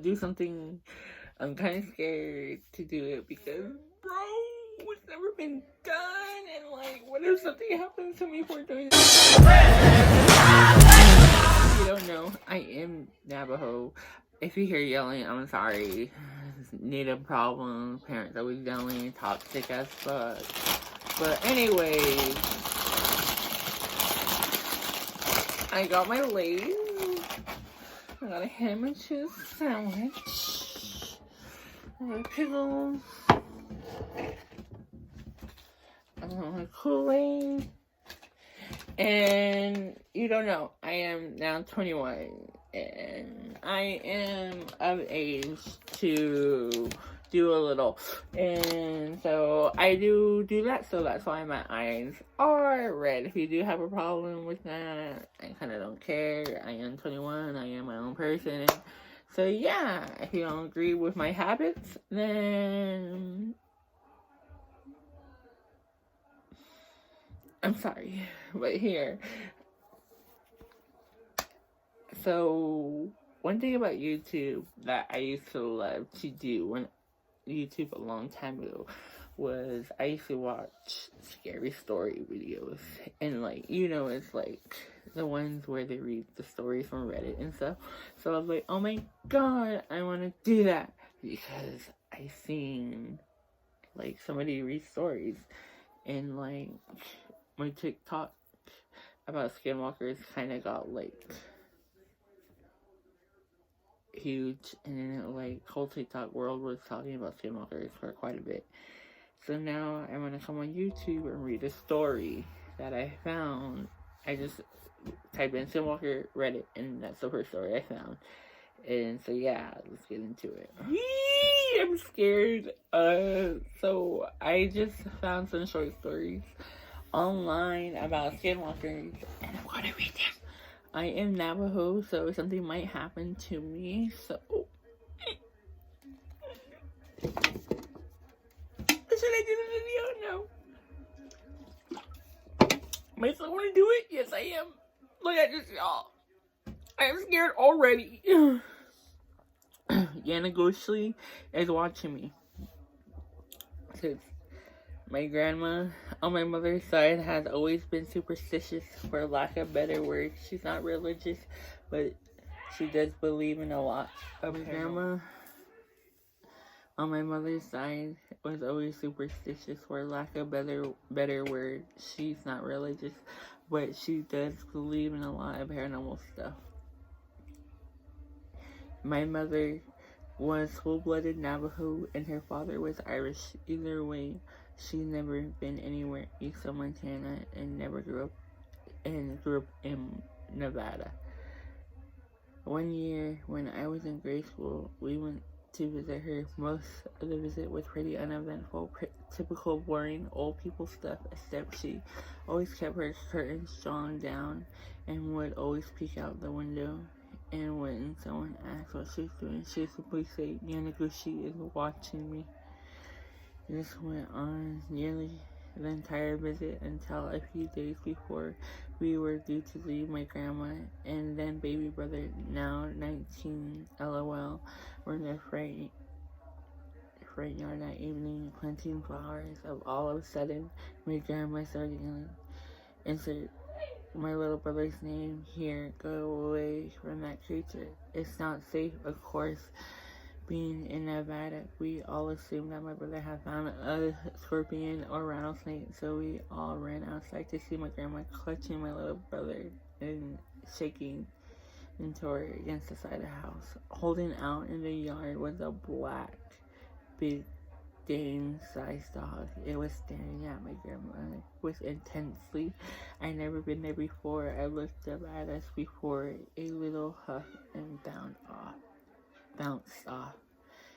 do something. I'm kind of scared to do it because, bro, it's never been done. And like, what if something happens to me for doing this? If you don't know, I am Navajo. If you hear yelling, I'm sorry. Native problem. Parents always yelling, toxic as fuck. But anyways, I got my Lay's. I got a ham and cheese sandwich. I got pickles. I got my Kool-Aid. And you don't know, I am now 21. And I am of age to do a little. And so I do that. So that's why my eyes are red. If you do have a problem with that, I kind of don't care. I am 21. I am my own person. So yeah, if you don't agree with my habits, then I'm sorry. But here. So one thing about YouTube that I used to love to do when YouTube a long time ago was I used to watch scary story videos, and like, you know, it's like the ones where they read the stories from Reddit and stuff. So I was like, oh my god, I want to do that because I seen like somebody read stories, and like my TikTok about skinwalkers kind of got like huge, and then like whole TikTok world was talking about skinwalkers for quite a bit. So now I'm gonna come on YouTube and read a story that I found. I just type in skinwalker Reddit, and that's the first story I found. And so yeah, let's get into it. I'm scared. So I just found some short stories online about skinwalkers, and I'm gonna read them. I am Navajo, so something might happen to me, so should I do the video? No. Am I still want to do it? Yes, I am. Look at this, y'all. I am scared already. Yanagoshi is watching me. Because my grandma on my mother's side has always been superstitious, for lack of better words. She's not religious, but she does believe in a lot. My grandma on my mother's side was always superstitious, for lack of better word. She's not religious, but she does believe in a lot of paranormal stuff. My mother was full-blooded Navajo, and her father was Irish. Either way, she never been anywhere east of Montana, and never grew up in Nevada. One year, when I was in grade school, we went to visit her. Most of the visit was pretty uneventful, typical boring old people stuff, except she always kept her curtains drawn down and would always peek out the window. And when someone asked what she was doing, she would simply say, Yanaguchi is watching me. This went on nearly the entire visit until a few days before we were due to leave. My grandma and then baby brother, now 19, LOL, were in the front yard that evening planting flowers. Of all of a sudden, my grandma started yelling, insert my little brother's name here, go away from that creature. It's not safe, of course. Being in Nevada, we all assumed that my brother had found a scorpion or rattlesnake, so we all ran outside to see my grandma clutching my little brother and shaking and tore against the side of the house. Holding out in the yard was a black, big, Dane-sized dog. It was staring at my grandma with intensely. I'd never been there before. I looked up at us before a little huff and bounced off.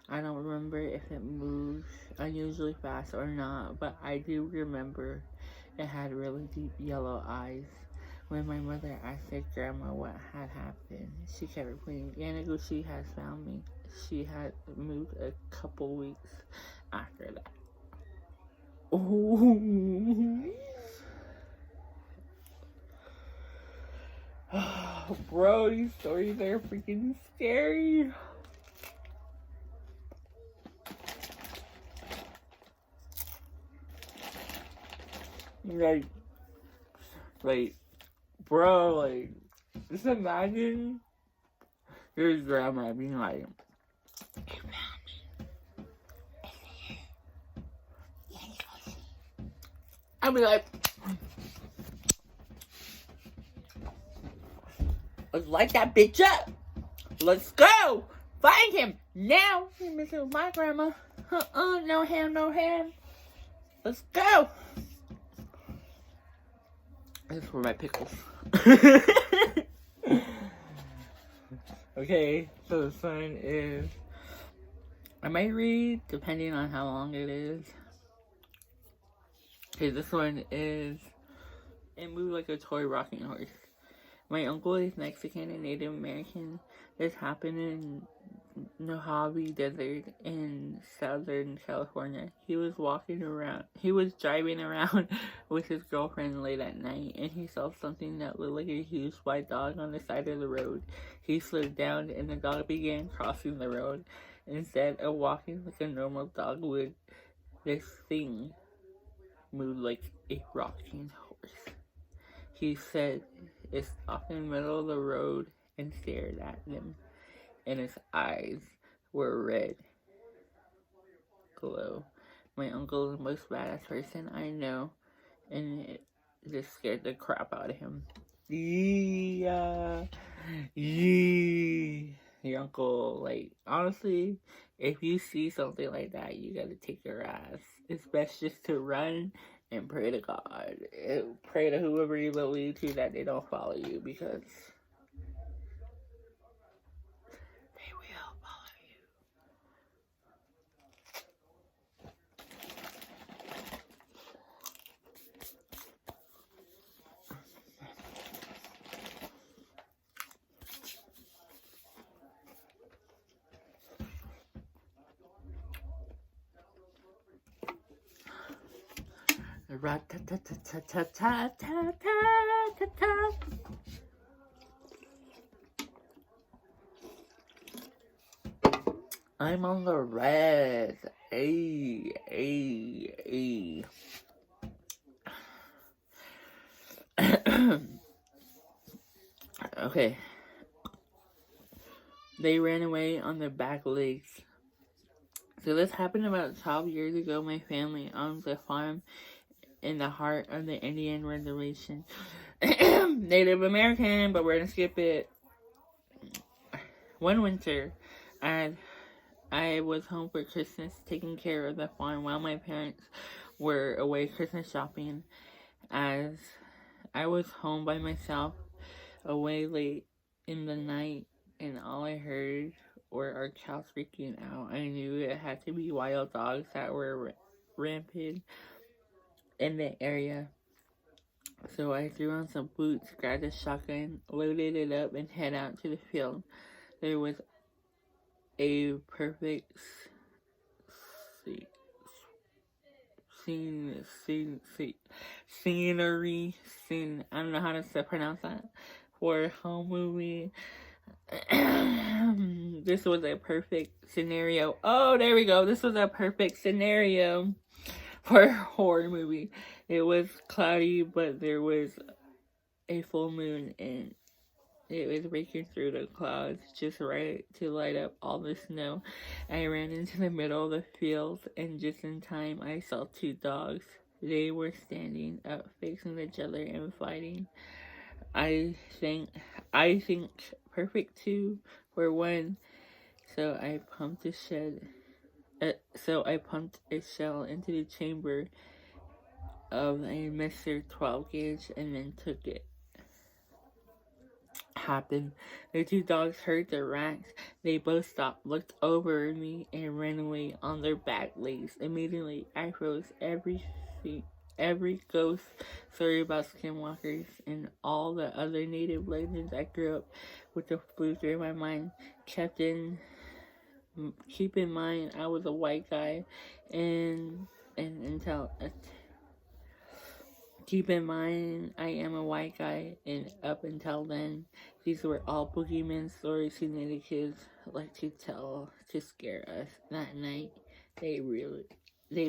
I don't remember if it moved unusually fast or not, but I do remember it had really deep yellow eyes. When my mother asked her grandma what had happened, she kept repeating, Yanaguchi has found me. She had moved a couple weeks after that. Oh, bro, these stories are freaking scary. Like, bro, like, just imagine your grandma being like, "You found me. It's here. Let's go see." I'd be like, "Let's light that bitch up. Let's go. Find him now." You're messing with my grandma. No ham, no ham. Let's go. This is for my pickles. Okay, so this one is, I might read depending on how long it is. Okay, this one is, "It moved like a toy rocking horse." My uncle is Mexican and Native American. This happened in Navajo Desert in Southern California. He was driving around with his girlfriend late at night, and he saw something that looked like a huge white dog on the side of the road. He slowed down, and the dog began crossing the road. Instead of walking like a normal dog would, this thing moved like a rocking horse. He said it stopped in the middle of the road and stared at them, and his eyes were red glow. My uncle is the most badass person I know, and it just scared the crap out of him. Yeah. Your uncle, like, honestly, if you see something like that, you gotta take your ass. It's best just to run and pray to God. Pray to whoever you believe to that they don't follow you, because they will follow you. Rat-ta-ta-ta-ta-ta-ta-ta-ta-ta. I'm on the red. Ay. Okay. They ran away on their back legs. So this happened about 12 years ago. My family owns a farm in the heart of the Indian Reservation. Native American, but we're gonna skip it. One winter, I was home for Christmas, taking care of the farm while my parents were away Christmas shopping. As I was home by myself, away late in the night, and all I heard were our cows freaking out. I knew it had to be wild dogs that were rampant in the area. So I threw on some boots, grabbed a shotgun, loaded it up, and head out to the field. There was a perfect scenery, I don't know how to pronounce that, for a home movie. This was a perfect scenario. Oh, there we go. This was a perfect scenario for a horror movie. It was cloudy, but there was a full moon, and it was breaking through the clouds just right to light up all the snow. I ran into the middle of the field, and just in time, I saw two dogs. They were standing up, facing each other and fighting. I think perfect 2 for 1. So I pumped a shell into the chamber of a Mr. 12 gauge and then took it. Happened. The two dogs heard the racks. They both stopped, looked over at me, and ran away on their back legs. Immediately, I froze every ghost story about skinwalkers and all the other native legends I grew up with the flew through my mind. Keep in mind, I was a white guy, keep in mind, I am a white guy, and up until then, these were all boogeyman stories the native kids like to tell to scare us. That night, they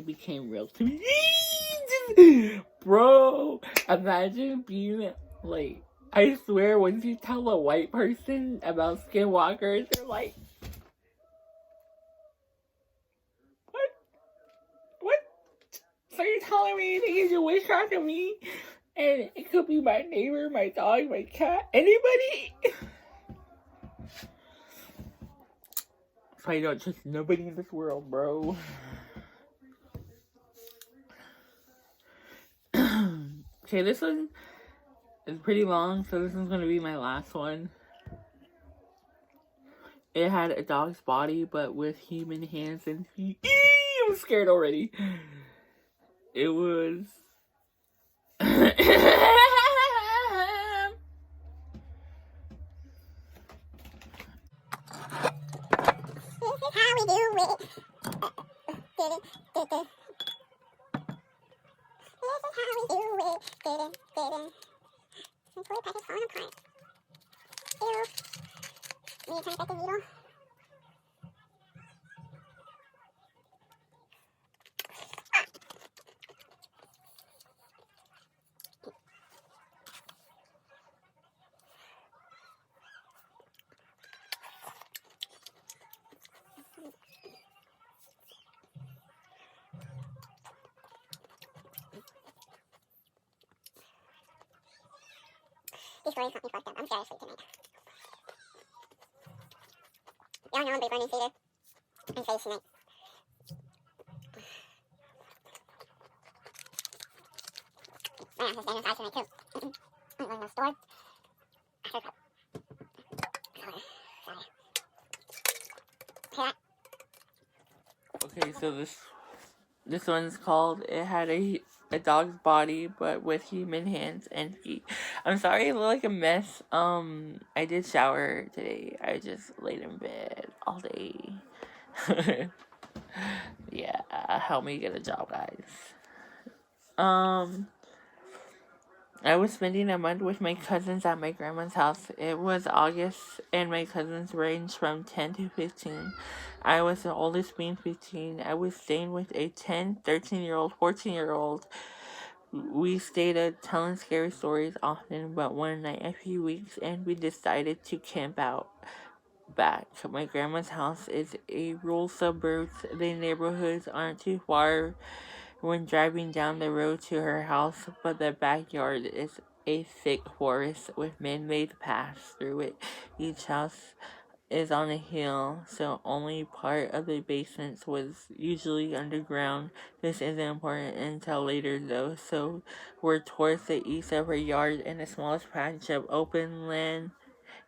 became real to me. Bro, imagine being like, I swear, once you tell a white person about skinwalkers, they're like, what? What? So you're telling me you think you can witchcraft on me? And it could be my neighbor, my dog, my cat, anybody? So I don't trust nobody in this world, bro. Okay, this one is pretty long, so this one's gonna be my last one. It had a dog's body, but with human hands and feet. I'm scared already. It was... How we do it. This is how we do it. My toy pack is falling apart. Ew. Need to turn back the needle. These stories got me fucked up. I'm scared of sleep tonight. Y'all know I'm big burning theater and face tonight. I have to stand inside tonight too. I'm going to the store. Sorry. Sorry. Okay, so this one's called It Had a Dog's Body, but with human hands and feet. I'm sorry I look like a mess. I did shower today. I just laid in bed all day. Yeah, help me get a job, guys. I was spending a month with my cousins at my grandma's house. It was August, and my cousins ranged from 10 to 15. I was the oldest, being 15. I was staying with a 10, 13-year-old, 14-year-old. We stayed at telling scary stories often, but one night, a few weeks, and we decided to camp out back. My grandma's house is a rural suburbs. The neighborhoods aren't too far when driving down the road to her house, but the backyard is a thick forest with man-made paths through it. Each house is on a hill, so only part of the basement was usually underground. This isn't important until later though, so we're towards the east of her yard in the smallest patch of open land.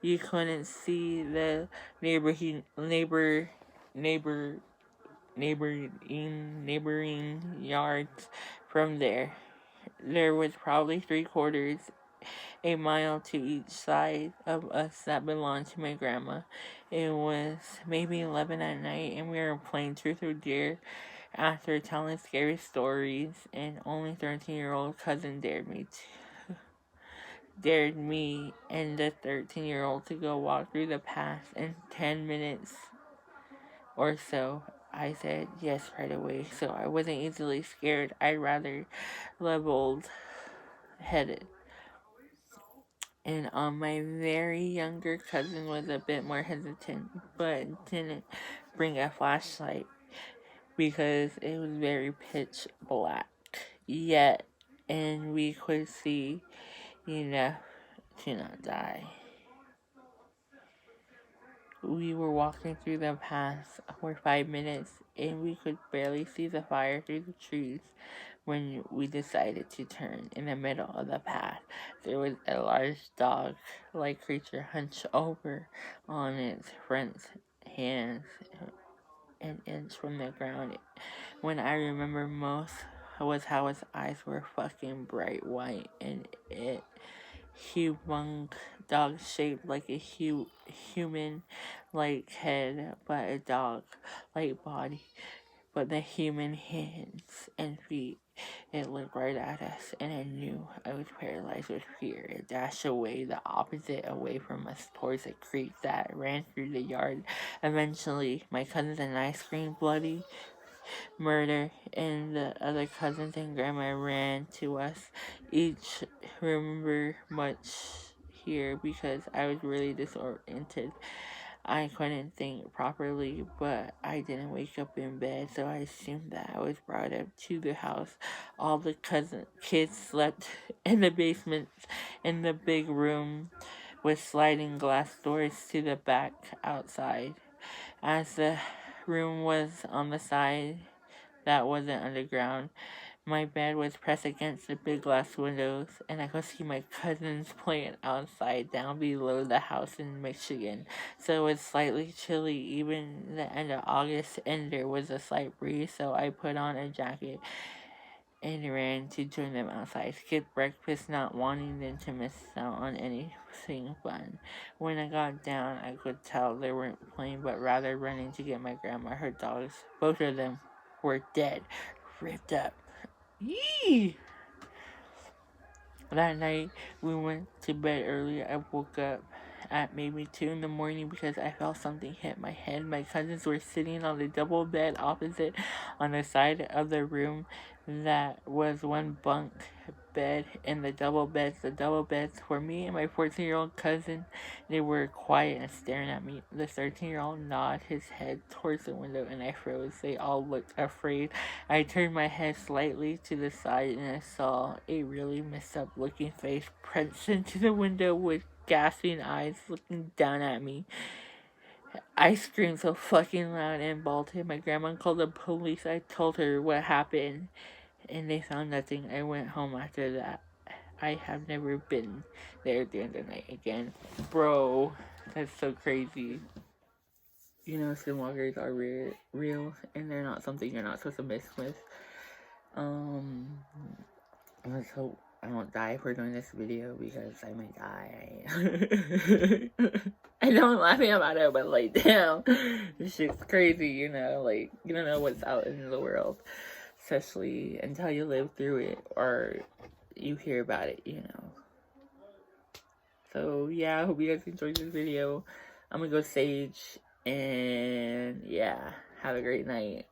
You couldn't see the neighboring yards from there. There was probably 3/4 a mile to each side of us that belonged to my grandma. It was maybe 11 at night, and we were playing truth or dare after telling scary stories, and only 13-year-old cousin dared me and the 13-year-old to go walk through the path in 10 minutes or so. I said yes right away, so I wasn't easily scared. I rather leveled headed. And my very younger cousin was a bit more hesitant, but didn't bring a flashlight because it was very pitch black yet, and we could see enough to not die. We were walking through the path for 5 minutes, and we could barely see the fire through the trees when we decided to turn. In the middle of the path, there was a large dog-like creature hunched over on its front hands an inch from the ground. What I remember most was how his eyes were fucking bright white, and it humongous dog shaped like a human like head, but a dog like body, but the human hands and feet. It looked right at us, and I knew I was paralyzed with fear. It dashed away the opposite away from us towards a creek that ran through the yard. Eventually, my cousins and I screamed bloody murder, and the other cousins and grandma ran to us. Each remember much here because I was really disoriented. I couldn't think properly, but I didn't wake up in bed, so I assumed that I was brought up to the house. All the kids slept in the basement, in the big room with sliding glass doors to the back outside. As the room was on the side that wasn't underground, my bed was pressed against the big glass windows, and I could see my cousins playing outside down below the house in Michigan. So it was slightly chilly, even the end of August, and there was a slight breeze, so I put on a jacket and ran to join them outside. Skipped breakfast, not wanting them to miss out on anything fun. When I got down, I could tell they weren't playing, but rather running to get my grandma. Her dogs, both of them, were dead, ripped up. Yee! That night, we went to bed early. I woke up at maybe 2 in the morning because I felt something hit my head. My cousins were sitting on the double bed opposite on the side of the room that was one bunk bed and the double beds were me and my 14-year-old cousin. They were quiet and staring at me. The 13-year-old nodded his head towards the window and I froze. They all looked afraid. I turned my head slightly to the side and I saw a really messed up looking face pressed into the window with gasping eyes looking down at me. I screamed so fucking loud and bolted. My grandma called the police. I told her what happened and they found nothing. I went home after that. I have never been there during the night again. Bro, that's so crazy. You know, skinwalkers are real, and they're not something you're not supposed to mess with. Let's hope I don't die for doing this video because I might die. I know I'm laughing about it, but like, damn, this shit's crazy, you know, like, you don't know what's out in the world, especially until you live through it or you hear about it, you know. So, yeah, I hope you guys enjoyed this video. I'm gonna go sage, and yeah, have a great night.